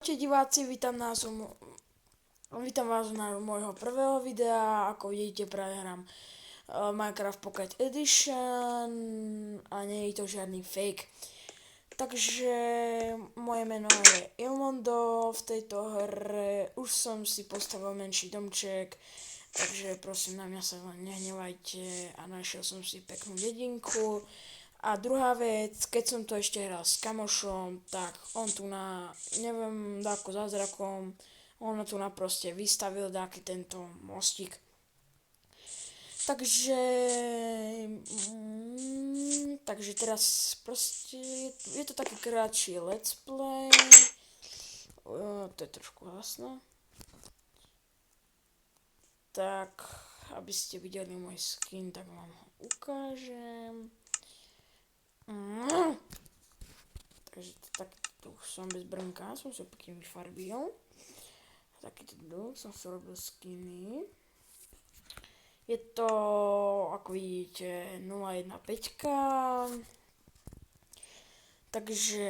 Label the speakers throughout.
Speaker 1: Čau diváci, vítam vás na môjho prvého videa. Ako vidíte, práve hrám Minecraft Pocket Edition a nie je to žiadny fake. Takže moje meno je Ilmondo, v tejto hre už som si postavil menší domček, takže prosím, na mňa sa len nehnevajte a našiel som si peknú dedinku. A druhá vec, keď som to ešte hral s kamošom, tak on tu neviem, ako zázrakom, on tu proste vystavil taký tento mostík. Takže teraz proste je to taký kratší let's play. To je trošku hlasno. Tak, aby ste videli môj skin, tak vám ho ukážem. Takže takto už som bez brnka, som sa pekne vyfarbil. Takýto druh som si robil skiny. Je to, ako vidíte, 015. Takže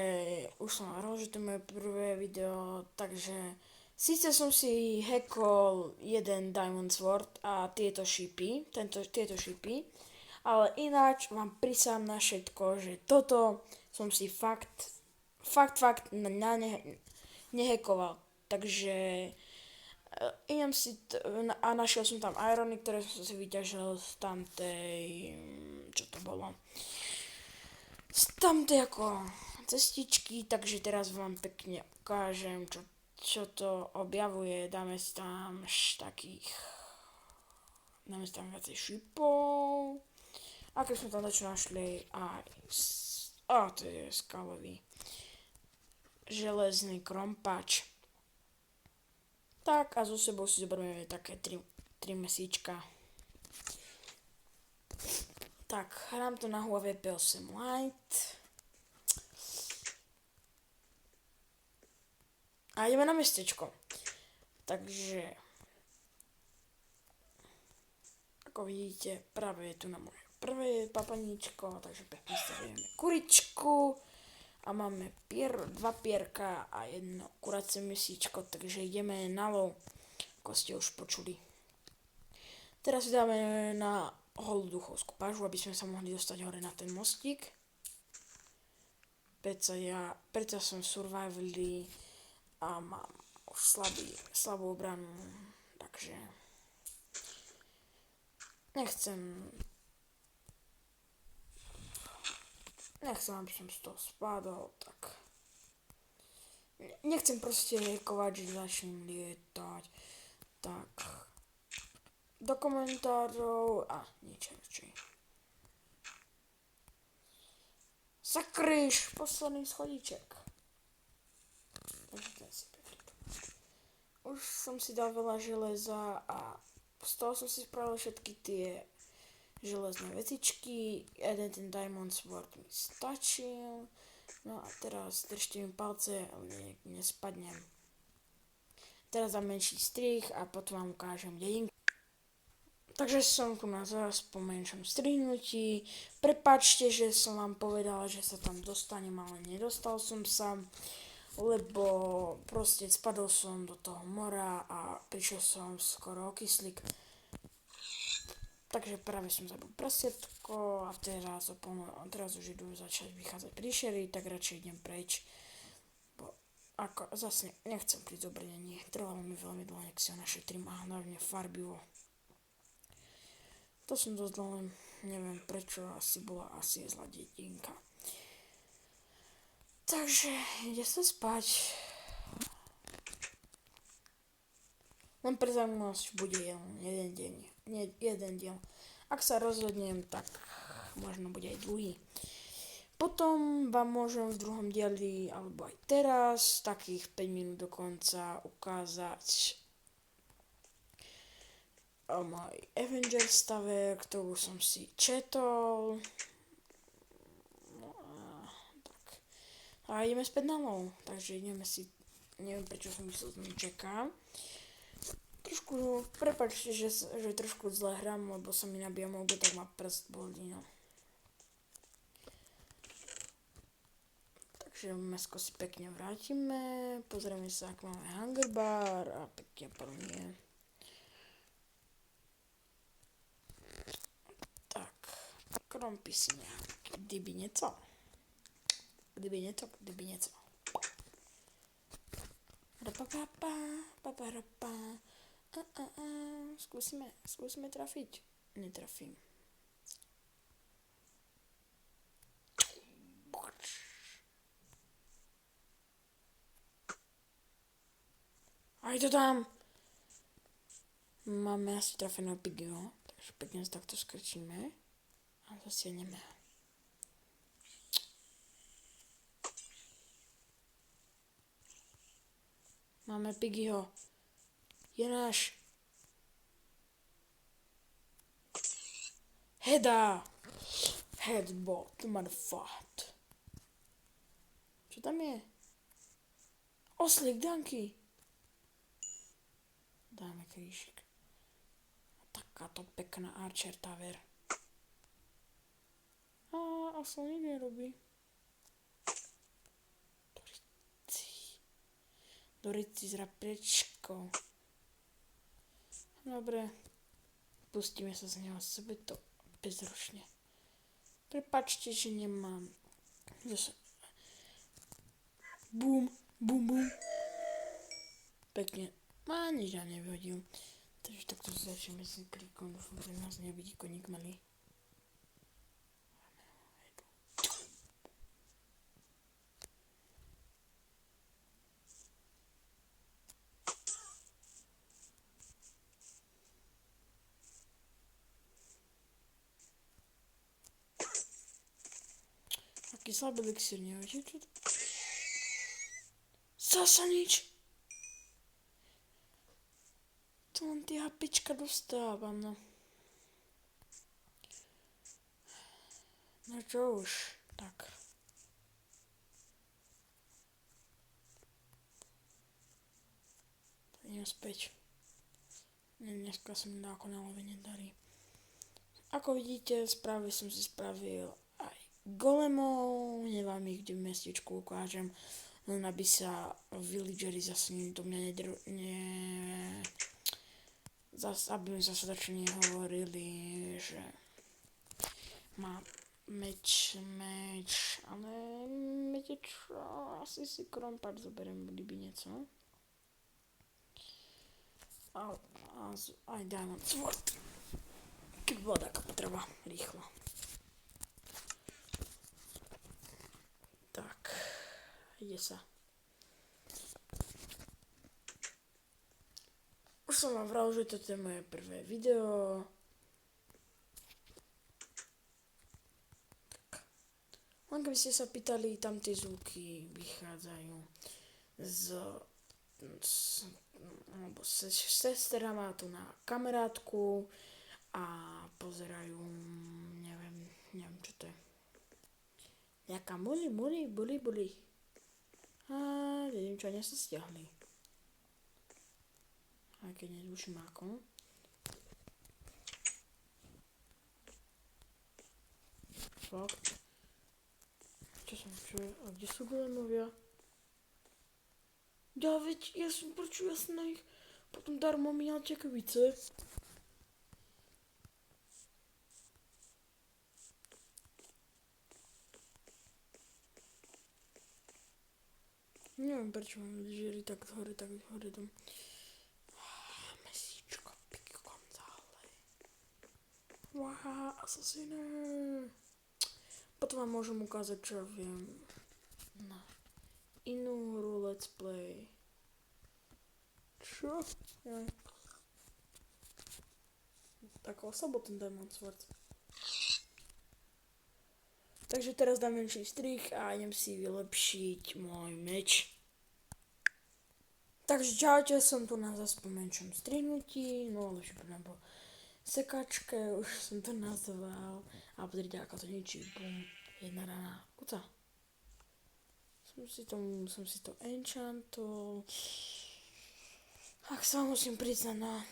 Speaker 1: už som hovoril, že to je moje prvé video, takže síce som si hackol jeden Diamond Sword a tieto šipy, ale ináč vám prisám na všetko, že toto som si fakt nehackoval. Takže idem si a našiel som tam irony, ktoré som si vyťažil z tamtej, čo to bolo, z tamtej ako cestičky, takže teraz vám pekne ukážem, čo to objavuje. Dáme tam viacej šipov. A keď sme tam našli aj to je skalový železný krompač. Tak a so sebou si zoberieme také 3 mesíčka. Tak, hrám to na Huawei P8 Lite. A ideme na mestečko. Takže ako vidíte, práve je tu na moje prvé papaníčko, takže pekne stavíme kuričku a máme 2 pierka a 1 kuracie mesíčko, takže ideme na lov, ako ste už počuli. Teraz dáme na holú duchovskú pažu, aby sme sa mohli dostať hore na ten mostík. Preto som survivali a mám už slabú obranu, takže nechcem, aby som z toho spadol, tak nechcem proste hackovať, že začnem lietať, tak do komentárov a nič radšej. Sakryš, posledný schodíček. Už som si dal veľa železa a z toho som si spravil všetky tie železné vecičky, jeden ten Diamond Sword mi stačil, no a teraz držte mi palce, ale nespadnem. Teraz dám menší strih a potom vám ukážem dedinku. Takže som tu na zás po menšom strihnutí, prepáčte, že som vám povedala, že sa tam dostanem, ale nedostal som sa, lebo proste spadol som do toho mora a prišiel som skoro o kyslík. Takže práve som zabil prasiatko a teraz už idú začať vychádzať príšery, tak radšej idem preč. Bo ako zase nechcem prísť do brnení, trvalo mi veľmi dlho, nech si ho našetrím a hlavne farbivo. To som dosť dlho, neviem prečo, bola zlá dedinka. Takže ide sa spať. Len pre zaujímavosť bude jeden diel. Ak sa rozhodnem, tak možno bude aj druhý. Potom vám môžem v druhom dieli, alebo aj teraz, takých 5 minút do konca ukázať môj Avenger stavek, ktorú som si četol. No a tak. A ideme späť na lov, takže neviem prečo som myslel, že mi čaká. Prepáčte, že trošku zle hrám, lebo sa mi nabíja mobil, tak ma prst bolí, no. Takže mesko si pekne vrátime, pozrieme sa, ak máme hunger bar a pekne plnie. Tak, krompy si nejaký, kdyby něco. Rapapapa, paparapa, skúsime trafiť. Netrafím. A je to tam! Máme asi trafeného Piggyho, takže pekne sa takto skrčíme a zasiahneme ho. Máme Piggyho. Je náš. Heda! Headbot, motherfucker. Čo tam je? Oslík, danky. Dáme krížik. A takáto pekná Archer Tower. A osol nič nerobí. Dorici s rapriečkou. Dobre. Pustíme sa z neho sebe to bezrušne. Prepačte, že nemám. Zase. Bum, bum, bum. Pekne. A nič ja nevyhodil. Takže takto začneme s klikom. Dúfam, že nás nevidí koník malý. Taký slabý elixír, neviete čo to? Zasa nič! To len tie hapička dostávam, no. No čo už, tak. Idem späť. Dneska sa mi ako na love nedarí. Ako vidíte, som si spravil aj golemov, nevám ich kde v mestečku ukážem, len aby sa villageri zase do mňa aby mi zase začne nehovorili, že má meč, ale viete čo, asi si krompár zoberiem, kdyby něco. Aj diamond sword. Keď bola taká potreba, rýchlo. Tak, ide sa. Už som vám vral, že toto je moje prvé video. Tak. Len keby ste sa pýtali, tam tie zvuky vychádzajú sestra má tu na kamarátku a pozerajú, neviem čo to je. Nejaká boli. A neviem čo, sa stiahli. Aj keď netuším ako. Fakt. Čo je? A kde sú golemovia? Ja veď, prečo ja som na nich potom darmo míjal čekovice. Neviem prečo mám vydrželi tak hore dom. Mesíčko, Piggy González. Wow, asasine. Potom vám môžem ukázať, čo viem na inú hru Let's Play. Čo? Jaj. Tak oslabo ten Diamond Sword. Takže teraz dám menší strich a idem si vylepšiť môj meč. Takže čaute, som tu na zase po menšom strihnutí, no ale všetko nebolo sekačke, už som to nazval. A pozrite, ako to ničí, bum, jedna rana, kuca. Som si to enchantol. Ak sa vám musím priznať, no,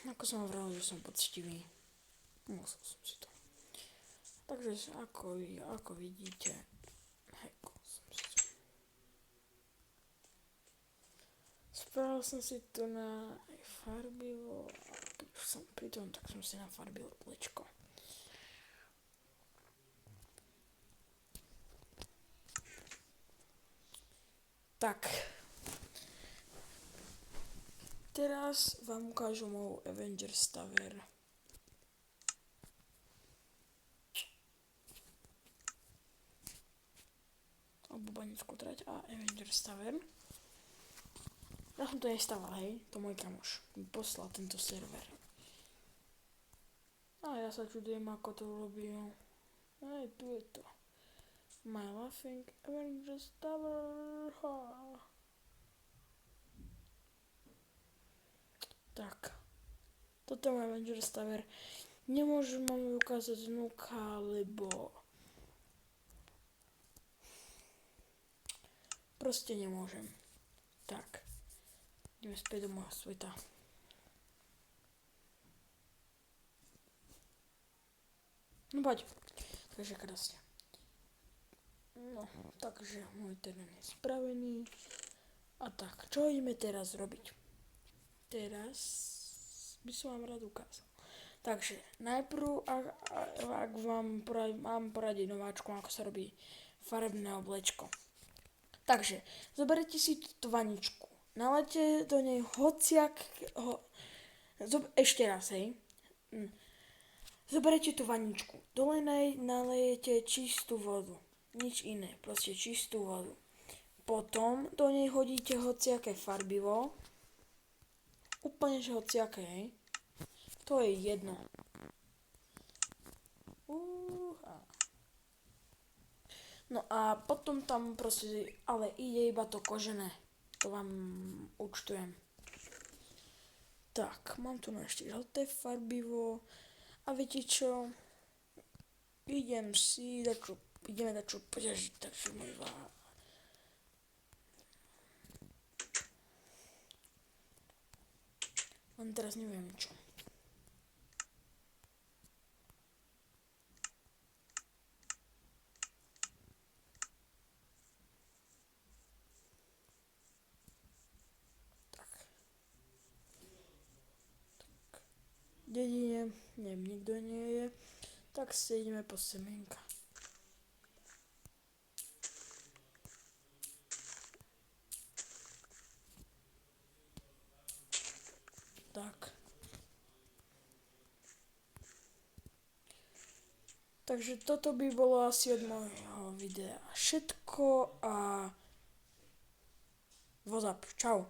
Speaker 1: ako som hovoril, že som poctivý. Musel som si to. Takže ako vidíte, hackol som si to. Spravil som si tu na farbivo, a keď už som pri tom, tak som si nafarbil oblečko. Tak. Teraz vám ukážu moju Avengers Tower. Alebo Banickú trať a Avengers Tower. Ja som to nestával, hej, to môj kamoš mi poslal tento server. A ja sa čudujem, ako to robil. Hej, tu je to. My Laughing Avengers Tower. Ha. Tak. Toto je Avengers Tower. Nemôžem vám ukázať vnúka, lebo proste nemôžem. Tak. Ideme späť do môjho sveta. No poď. Takže krásne. No, takže môj terén je spravený. A tak, čo ideme teraz robiť? Teraz by som vám rád ukázal. Takže, najprv, ak mám poradiť nováčkom, ako sa robí farebné oblečko. Takže, zoberete si túto vaničku. Nalejte do nej ešte raz, hej. Zoberete tú vaničku. Dole nalejete čistú vodu. Nič iné, proste čistú vodu. Potom do nej hodíte hociaké farbivo. Úplne, že hociaké, hej. To je jedno. No a potom tam proste, ale ide iba to kožené. To vám účtujem. Tak, mám tu ešte žlté farbivo. A viete čo? Ideme dať čo poťažiť, takže môj len teraz neviem čo. Dedine, nikto nie je, tak si ideme po semienka. Tak. Takže toto by bolo asi od môjho videa všetko a WhatsApp, čau.